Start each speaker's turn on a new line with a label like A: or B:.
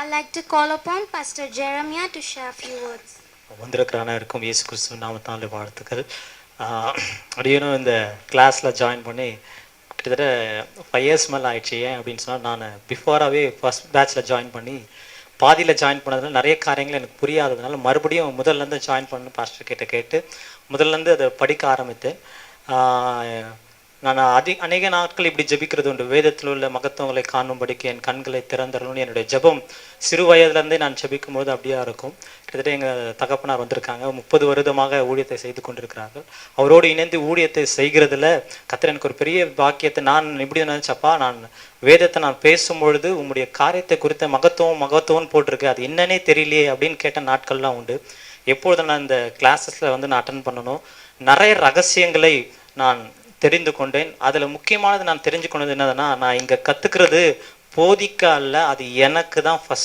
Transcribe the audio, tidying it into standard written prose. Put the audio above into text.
A: I'd like to call upon Pastor Jeremiah to share a few words.
B: வந்திருக்கிறான இருக்கும் இயேசு கிறிஸ்துவ நாமத்தாலே வாழ்த்துக்கள். அப்படியும் இந்த கிளாஸில் ஜாயின் பண்ணி கிட்டத்தட்ட 5 இயர்ஸ் மேலே ஆயிடுச்சு. ஏன் அப்படின்னு சொன்னால், நான் பிஃபோராகவே ஃபஸ்ட் பேட்சில் ஜாயின் பண்ணி பாதியில் ஜாயின் பண்ணதுனால நிறைய காரியங்கள் எனக்கு புரியாததுனால மறுபடியும் முதல்லேருந்து ஜாயின் பண்ணு பாஸ்டர் கேட்டு முதல்லேருந்து அதை படிக்க ஆரம்பித்தேன். நான் அநேக நாட்கள் இப்படி ஜெபிக்கிறது உண்டு. வேதத்தில் உள்ள மகத்துவங்களை காணும்படிக்கு என் கண்களை திறந்தரணும்னு என்னுடைய ஜெபம் சிறு வயதுலேருந்தே நான் ஜெபிக்கும் போது அப்படியா இருக்கும். கிட்டத்தட்ட எங்கள் தகப்பனார் வந்திருக்காங்க, 30 வருடமாக ஊழியத்தை செய்து கொண்டிருக்கிறார்கள். அவரோடு இணைந்து ஊழியத்தை செய்கிறதுல கர்த்தர் எனக்கு ஒரு பெரிய பாக்கியத்தை. நான் இப்படி நினச்சப்பா, நான் வேதத்தை நான் பேசும்பொழுது உங்களுடைய காரியத்தை குறித்த மகத்துவம் போட்டிருக்கு, அது என்னன்னே தெரியலையே அப்படின்னு கேட்ட நாட்கள்லாம் உண்டு. எப்பொழுது நான் இந்த கிளாஸஸில் நான் அட்டன் பண்ணணும், நிறைய ரகசியங்களை நான் தெரிந்து கொண்டேன். அதில் முக்கியமானது நான் தெரிஞ்சு கொண்டது என்னதுன்னா, நான் இங்கே கற்றுக்கிறது போதிக்க அல்ல, அது எனக்கு தான் ஃபஸ்ட்